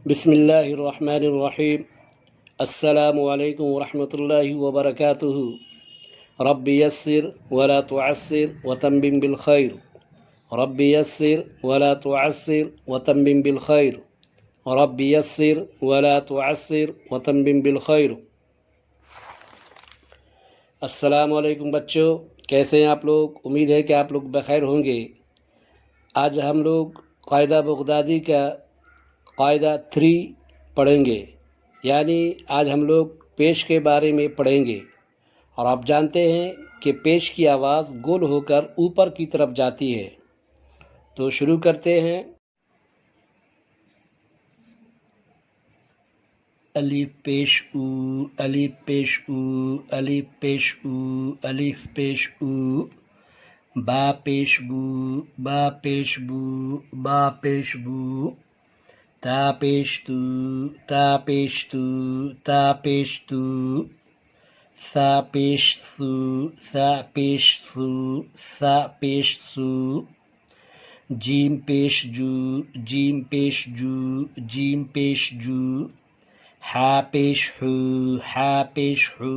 بسم اللہ الرحمن الرحیم۔ السلام علیکم ورحمۃ اللہ وبرکاتہ۔ رب یسر ولا تعسر وتمم بالخیر، رب یسر ولا تعسر وتمم بالخیر، رب یسر ولا تعسر وتمم بالخیر۔ السلام علیکم بچوں، کیسے ہیں آپ لوگ؟ امید ہے کہ آپ لوگ بخیر ہوں گے۔ آج ہم لوگ قاعدہ بغدادی کا قاعدہ 3 پڑھیں گے، یعنی آج ہم لوگ پیش کے بارے میں پڑھیں گے۔ اور آپ جانتے ہیں کہ پیش کی آواز گول ہو کر اوپر کی طرف جاتی ہے۔ تو شروع کرتے ہیں۔ الف پیش او، الف پیش او، الف پیش او، الف پیش او۔ با پیش بو، با پیش بو، با پیش بو۔ تا پیش تو، تا پیش تو، تا پیش تو۔ سا پیش سو، سا پیش سو، سا پیش سو۔ جیم پیش جو، جیم پیش جو، جیم پیش جو۔ ہا پیش ہو، ہا پیش ہو،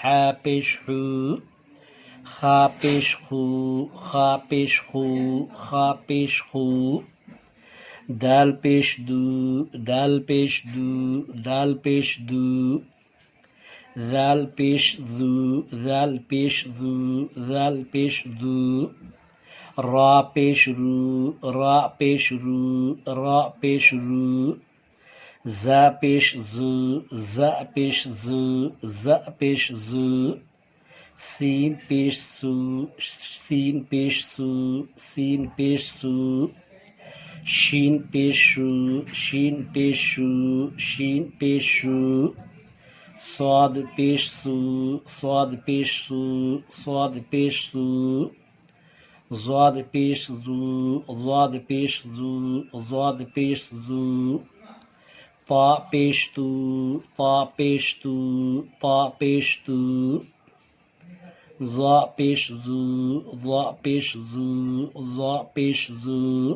ہا پیش ہو۔ خا پیش خو، خا پیش خو، خا پیش خو۔ دال پیش دو، دال پیش دو، دال پیش دو۔ زال پیش زو، زال پیش زو، زال پیش زو۔ را پیش رو، را پیش رو، را پیش رو۔ زا پیش زو، زا پیش زو، زا پیش زو۔ سین پیش سو، سین پیش سو، سین پیش سو۔ شین پیش شو، شین پیش شو، شین پیش شو۔ صاد پیش سو، صاد پیش سو، صاد پیش سو۔ ضاد پیش زو، ضاد پیش زو، ضاد پیش زو۔ طا پیش تو، طا پیش تو، طا پیش تو۔ ظا پیش زو، ظا پیش زو، ظا پیش زو۔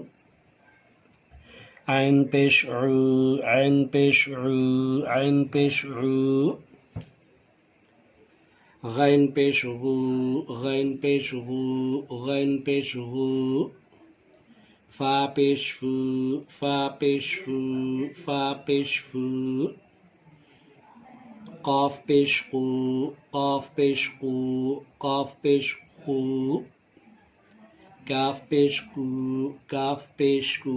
عین پیش عو، عین پیش عو، عین پیش عو۔ غین پیش غو، غین پیش غو، غین پیش غو۔ فا پیش فو، فا پیش فو، فا پیش فو۔ قاف پیش قو، قاف پیش قو، قاف پیش قو۔ کاف پیش کو، کاف پیش کو،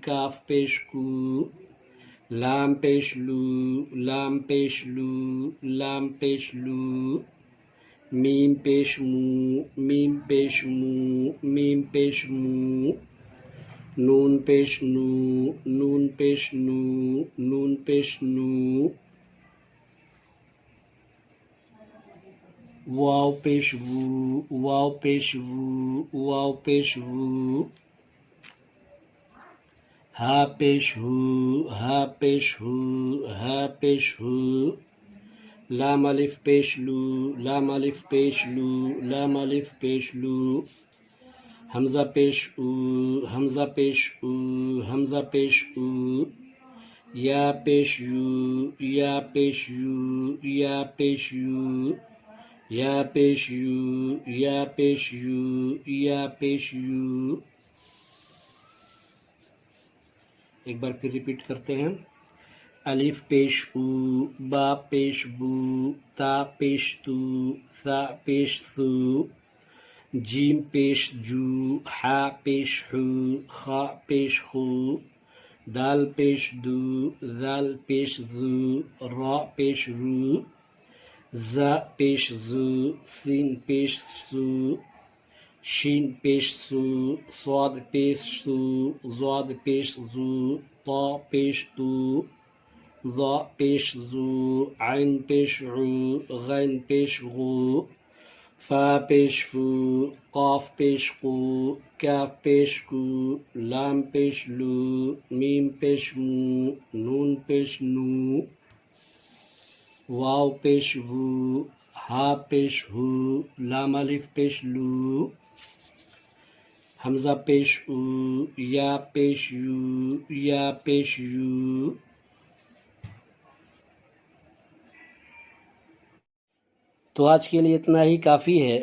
کاف پیش کو۔ لام پیش لو، لام پیش لو، لام پیش لو۔ میم پیش مو، میم پیش مو، میم پیش مو۔ نون پیش نو، نون پیش نو، نون پیش نو۔ واو پیش وو، واو پیش وو، واو پیش وو۔ ہا پیش ہو، ہا پیش ہو، ہا پیش ہو۔ لام الف پیش لو، لام الف پیش لو، لام الف پیش لو۔ حمزہ پیش او، حمزہ پیش او، حمزہ پیش او۔ یا پیش یو، یا پیش یو، یا پیش یو۔ یا پیش یو، یا پیش یو، یا پیش یو۔ ایک بار پھر ریپیٹ کرتے ہیں۔ الف پیش او، با پیش بو، تا پیش تو، سا پیش سو۔ جیم پیش جو، ہا پیش ہو، خا پیش خو۔ دال پیش دو، زال پیش زو، را پیش رو۔ زا پیش زو، سین پیش سو، شین پیش سو۔ صاد پیش سو، ضاد پیش زو، طا پیش تو، ظا پیش زو۔ عین پیش عو، غین پیش غو۔ فا پیش فو، قاف پیش قو، کاف پیش کو۔ لام پیش لو، میم پیش مو، نون پیش نو۔ واو پیش وو، ہا پیش ہو، لام الف پیش لو۔ حمزہ پیش او، یا پیش یو، یا پیش یو۔ تو آج کے لیے اتنا ہی کافی ہے،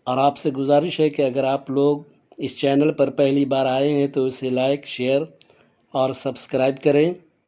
اور آپ سے گزارش ہے کہ اگر آپ لوگ اس چینل پر پہلی بار آئے ہیں تو اسے لائک، شیئر اور سبسکرائب کریں